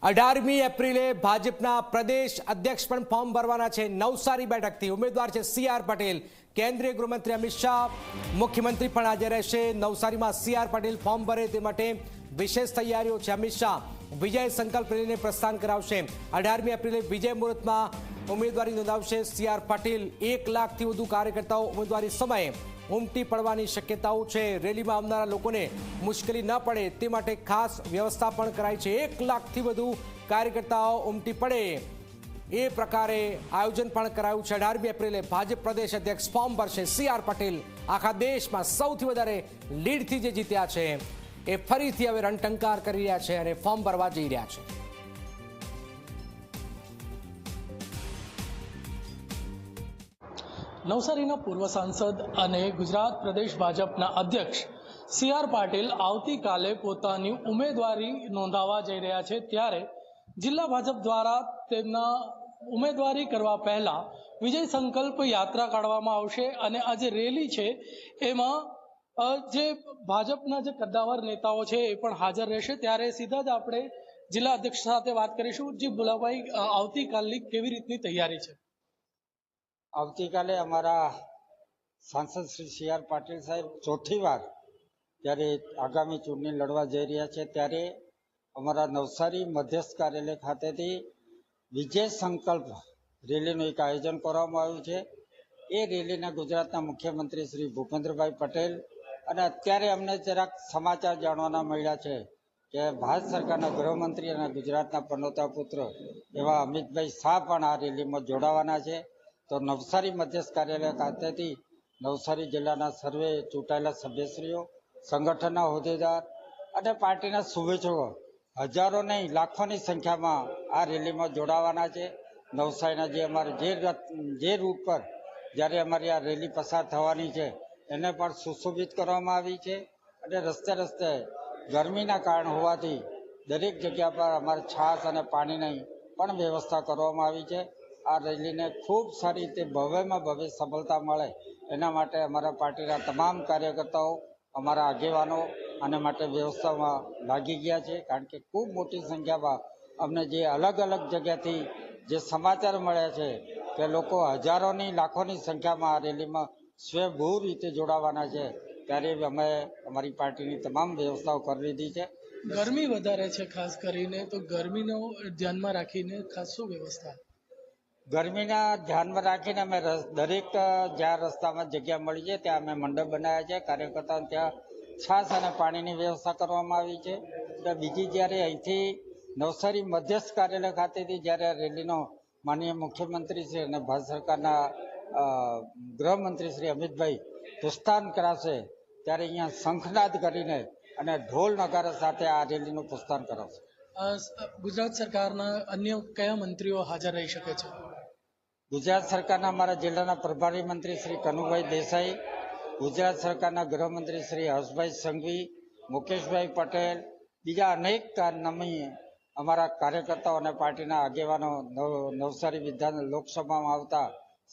18મી એપ્રિલે ભાજપના પ્રદેશ અધ્યક્ષ પણ ફોર્મ ભરવાના છે। નવસારી બેઠકથી ઉમેદવાર છે CR પટેલ। કેન્દ્રીય ગૃહમંત્રી અમિત શાહ, મુખ્યમંત્રી પણ હાજર રહેશે। નવસારીમાં CR પટેલ ફોર્મ ભરે તે માટે વિશેષ તૈયારીઓ છે। અમિત શાહ વિજય સંકલ્પ રેલીને પ્રસ્થાન કરાવશે। 18મી એપ્રિલે વિજય મુહૂર્તમાં ઉમેદવારી નોંધાવશે CR પટેલ। 1 લાખથી વધુ કાર્યકર્તાઓ ઉમેદવારી સમયે ઉમટી પડવાની શક્યતાઓ છે। રેલીમાં આવનારા લોકોને મુશ્કેલી ન પડે તે માટે ખાસ વ્યવસ્થા પણ કરાઈ છે। 1 લાખથી વધુ કાર્યકર્તાઓ ઉમટી પડે એ પ્રકારે આયોજન પણ કરાયું છે। 18મી એપ્રિલે ભાજપ પ્રદેશ અધ્યક્ષ ફોર્મ ભરશે CR પટેલ। આખા દેશમાં સૌથી વધારે લીડથી જે જીત્યા છે એ ફરીથી હવે રણટંકાર કરી રહ્યા છે અને ફોર્મ ભરવા જઈ રહ્યા છે। નવસારીના પૂર્વ સાંસદ અને ગુજરાત પ્રદેશ ભાજપના અધ્યક્ષ CR પાટીલ આવતીકાલે પોતાની ઉમેદવારી નોંધાવવા જઈ રહ્યા છે। ત્યારે જિલ્લા ભાજપ દ્વારા તેમના ઉમેદવારી કરવા પહેલા વિજય સંકલ્પ યાત્રા કાઢવામાં આવશે અને આ જે રેલી છે એમાં જે ભાજપના જે કદ્દાવર નેતાઓ છે એ પણ હાજર રહેશે। ત્યારે સીધા જ આપણે જિલ્લા અધ્યક્ષ સાથે વાત કરીશું। જી ભુલાભાઈ, આવતીકાલની કેવી રીતની તૈયારી છે? આવતીકાલે અમારા સાંસદ શ્રી CR પાટીલ સાહેબ ચોથી વાર જ્યારે આગામી ચૂંટણી લડવા જઈ રહ્યા છે ત્યારે અમારા નવસારી મધ્યસ્થ કાર્યાલય ખાતેથી વિજય સંકલ્પ રેલીનું એક આયોજન કરવામાં આવ્યું છે। એ રેલીને ગુજરાતના મુખ્યમંત્રી શ્રી ભૂપેન્દ્રભાઈ પટેલ અને અત્યારે અમને જરાક સમાચાર જાણવાના મળ્યા છે કે ભારત સરકારના ગૃહમંત્રી અને ગુજરાતના પનોતા પુત્ર એવા અમિતભાઈ શાહ પણ આ રેલીમાં જોડાવાના છે। તો નવસારી મધ્યસ્થ કાર્યાલય ખાતેથી નવસારી જિલ્લાના સર્વે ચૂંટાયેલા સભ્યશ્રીઓ, સંગઠનના હોદ્દેદાર અને પાર્ટીના શુભેચ્છકો હજારો નહીં લાખોની સંખ્યામાં આ રેલીમાં જોડાવાના છે। નવસારીના જે અમારે જે રૂટ પર જ્યારે અમારી આ રેલી પસાર થવાની છે એને પણ સુશોભિત કરવામાં આવી છે અને રસ્તે રસ્તે ગરમીના કારણ હોવાથી દરેક જગ્યા પર અમારે છાશ અને પાણીની પણ વ્યવસ્થા કરવામાં આવી છે। આ રેલીને ખૂબ સારી રીતે ભવ્યમાં ભવ્ય સફળતા મળે એના માટે અમારા પાર્ટીના તમામ કાર્યકર્તાઓ, અમારા આગેવાનો આને માટે વ્યવસ્થામાં લાગી ગયા છે। કારણ કે ખૂબ મોટી સંખ્યામાં અમને જે અલગ અલગ જગ્યાથી જે સમાચાર મળ્યા છે કે લોકો હજારોની લાખોની સંખ્યામાં આ રેલીમાં સ્વયંભૂ રીતે જોડાવાના છે ત્યારે અમે અમારી પાર્ટીની તમામ વ્યવસ્થાઓ કરી લીધી છે। ગરમી વધારે છે ખાસ કરીને, તો ગરમીનો ધ્યાનમાં રાખીને ખાસ શું વ્યવસ્થા? ગરમીના ધ્યાનમાં રાખીને અમે દરેક જ્યાં રસ્તામાં જગ્યા મળી છે ત્યાં અમે મંડપ બનાવ્યા છે। કાર્યકર્તાઓ ત્યાં છાશ અને પાણીની વ્યવસ્થા કરવામાં આવી છે। તો બીજી જ્યારે અહીંથી નવસારી મધ્યસ્થ કાર્યાલય ખાતેથી જ્યારે રેલીનો માનનીય મુખ્યમંત્રી શ્રી અને ભારત સરકારના ગૃહમંત્રી શ્રી અમિતભાઈ પ્રસ્થાન કરાવશે ત્યારે અહીંયા શંખનાદ કરીને અને ઢોલ નગારા સાથે આ રેલીનું પ્રસ્થાન કરાવશે। ગુજરાત સરકારના અન્ય કયા મંત્રીઓ હાજર રહી શકે છે? ગુજરાત સરકારના અમારા જિલ્લાના પ્રભારી મંત્રી શ્રી કનુભાઈ દેસાઈ, ગુજરાત સરકારના ગૃહમંત્રી શ્રી હર્ષભાઈ સંઘવી, મુકેશભાઈ પટેલ, બીજા અનેક નામી અમારા કાર્યકર્તાઓ અને પાર્ટીના આગેવાનો, નવસારી લોકસભામાં આવતા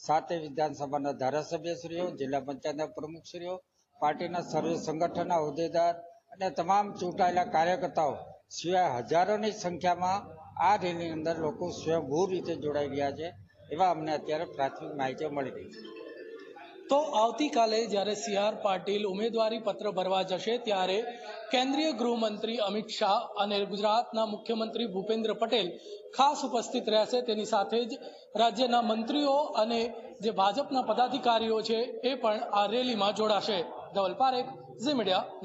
7 વિધાનસભાના ધારાસભ્યશ્રીઓ, જિલ્લા પંચાયતના પ્રમુખશ્રીઓ, પાર્ટીના સર્વે સંગઠનના હોદ્દેદાર અને તમામ ચૂંટાયેલા કાર્યકર્તાઓ સિવાય હજારોની સંખ્યામાં આ રેલીની અંદર લોકો સ્વયંભૂ રીતે જોડાઈ રહ્યા છે એવા અમને અત્યારે પ્રાથમિક માહિતીઓ મળી રહી છે। તો આવતીકાલે જ્યારે CR પાટીલ ઉમેદવારી પત્ર ભરવા જશે ત્યારે કેન્દ્રીય ગૃહમંત્રી અમિત શાહ અને ગુજરાતના મુખ્યમંત્રી ભૂપેન્દ્ર પટેલ ખાસ ઉપસ્થિત રહેશે। તેની સાથે જ રાજ્યના મંત્રીઓ અને જે ભાજપના પદાધિકારીઓ છે એ પણ આ રેલીમાં જોડાશે। ધવલ પારેખ, ઝી મીડિયા।